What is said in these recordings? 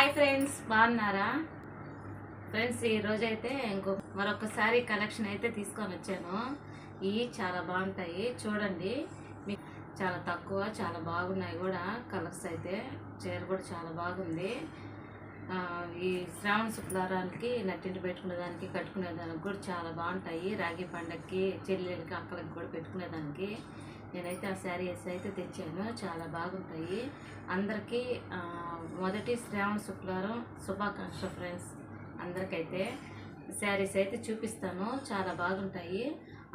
Hi friends, బాగున్నారా friends? ఈరోజు అయితే మరొకసారి కలెక్షన్ అయితే తీసుకొని వచ్చాను. ఇవి చాలా బాగుంటాయి, చూడండి. మీకు చాలా తక్కువ, చాలా బాగున్నాయి కూడా. కలర్స్ అయితే చీర కూడా చాలా బాగుంది. ఈ శ్రావణ శుక్రవారానికి నట్టింటి పెట్టుకునేదానికి, కట్టుకునేదానికి కూడా చాలా బాగుంటాయి. రాగి పండగకి, చెల్లెలకి, అక్కలకి కూడా పెట్టుకునేదానికి నేనైతే ఆ శారీస్ అయితే తెచ్చాను. చాలా బాగుంటాయి. అందరికీ మొదటి శ్రావణ శుక్రవారం శుభాకాంక్ష ఫ్రెండ్స్. అందరికైతే శారీస్ అయితే చూపిస్తాను, చాలా బాగుంటాయి.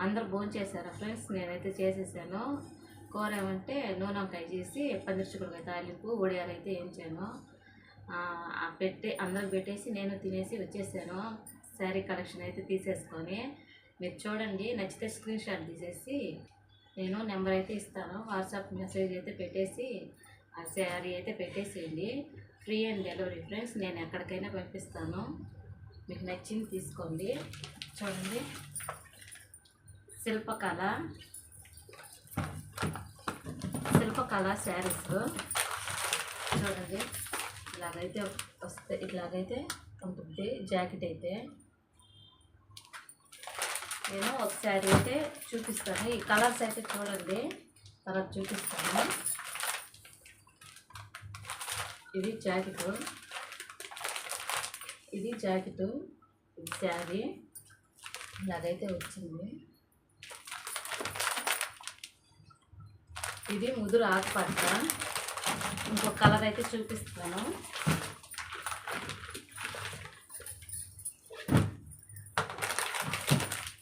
అందరు భోంచేశారా ఫ్రెండ్స్? నేనైతే చేసేసాను. కూర ఏమంటే నూనె వంకాయ చేసి పందిరిచుకుడుకాయ తాలింపు, వడియాలు అయితే వేయించాను. అందరికి పెట్టేసి నేను తినేసి వచ్చేసాను. శారీ కలెక్షన్ అయితే తీసేసుకొని మీరు చూడండి. నచ్చితే స్క్రీన్ షాట్ తీసేసి నేను నెంబర్ అయితే ఇస్తాను. వాట్సాప్ మెసేజ్ అయితే పెట్టేసి ఆ శారీ అయితే పెట్టేసేయండి. Free and delivery friends. నేను ఎక్కడికైనా పంపిస్తాను. మీకు నచ్చింది తీసుకోండి. చూడండి, శిల్పకళ శారీస్ చూడండి. ఇలాగైతే వస్తే, ఇలాగైతే ఉంటుంది జాకెట్ అయితే. నేను ఒక శారీ అయితే చూపిస్తాను. ఈ కలర్స్ అయితే చూడండి, కలర్ చూపిస్తాను. ఇది జాకెట్, ఇది శారీ ఇలాగైతే వచ్చింది. ఇది ముదురు ఆకుపచ్చ. ఇంకొక కలర్ అయితే చూపిస్తాను.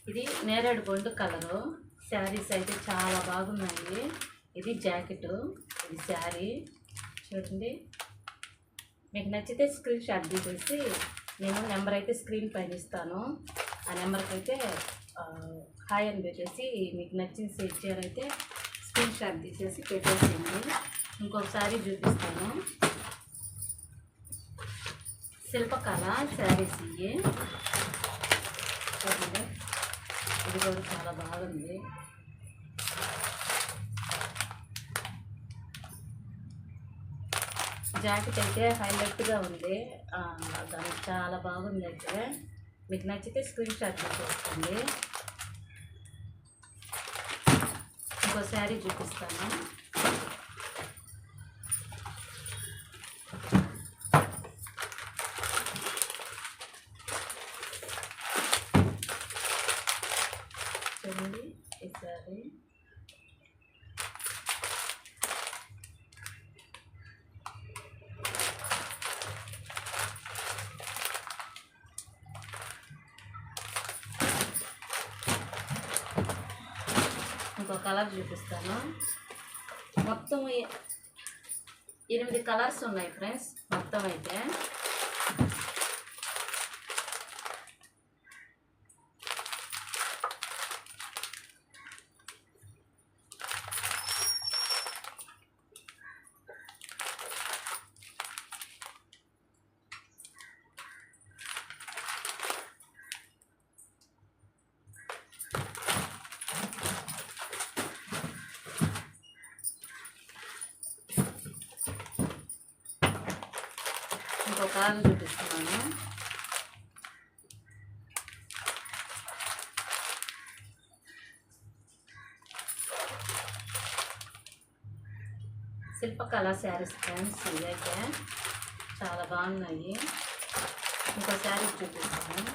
ఇది నేరేడు బొండు కలరు. శారీస్ అయితే చాలా బాగున్నాయి. ఇది జాకెట్, ఇది శారీ చూడండి. మీకు నచ్చితే స్క్రీన్ షాట్ తీసేసి నేను నెంబర్ అయితే స్క్రీన్ పైన ఇస్తాను. ఆ నెంబర్కి అయితే హాయ్ అని పెట్టేసి మీకు నచ్చిన చీర అయితే స్క్రీన్ షాట్ తీసేసి పెట్టేసేయండి. ఇంకొకసారి చూపిస్తాను. శిల్పకళ శారీస్ ఇవి చూడండి. ఇది కూడా చాలా బాగుంది. జాకెట్ అయితే హైలైట్గా ఉంది. దానికి చాలా బాగుంది. అయితే మీకు నచ్చితే స్క్రీన్ షాట్ తీసుకోండి. ఇంకో శారీ చూపిస్తాను. చూడండి, ఈ శారీ ఇంకో కలర్ చూపిస్తాను. మొత్తం 8 కలర్స్ ఉన్నాయి ఫ్రెండ్స్. మొత్తం అయితే ఇంకొక కలర్ చూపిస్తున్నాను. శిల్పకళ శారీస్ ఫ్రెండ్స్. ఇదైతే చాలా బాగున్నాయి. ఇంకో శారీ చూపిస్తాను.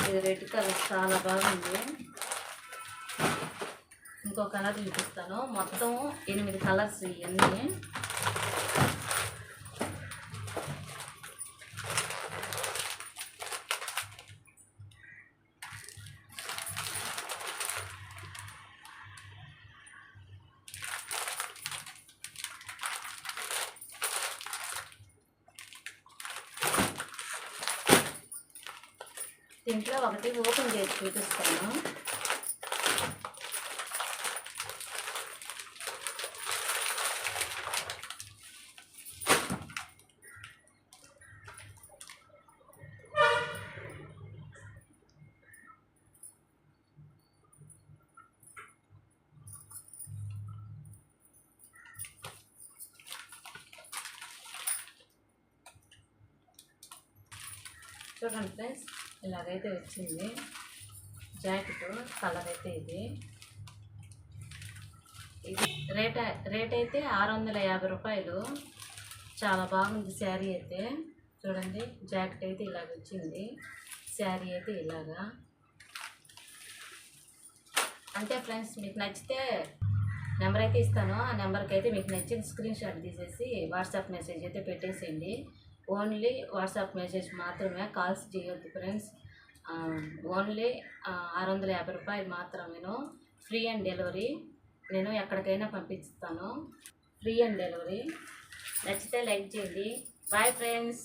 ఇది రెడ్ కలర్ చాలా బాగుంది. ఇంకో కలర్ చూపిస్తాను. మొత్తం 8 కలర్స్ ఇవన్నీ. దీంట్లో ఒకటి ఓపెన్ చేసి చూపిస్తాను. చూడండి ఫ్రెండ్స్, ఇలాగైతే వచ్చింది జాకెట్. కలర్ అయితే ఇది రేట్ అయితే 650 రూపాయలు. చాలా బాగుంది శారీ అయితే. చూడండి జాకెట్ అయితే ఇలాగ వచ్చింది, శారీ అయితే ఇలాగా. అంతే ఫ్రెండ్స్, మీకు నచ్చితే నెంబర్ అయితే ఇస్తాను. ఆ నెంబర్కి అయితే మీకు నచ్చిన స్క్రీన్ షాట్ తీసేసి వాట్సాప్ మెసేజ్ అయితే పెట్టేసేయండి. ఓన్లీ వాట్సాప్ మెసేజ్ మాత్రమే, కాల్స్ చేయొద్దు ఫ్రెండ్స్. ఓన్లీ 650 రూపాయలు మాత్రమేను. Free and delivery. నేను ఎక్కడికైనా పంపిస్తాను, ఫ్రీ అండ్ డెలివరీ. నచ్చితే లైక్ చేయండి. Bye friends.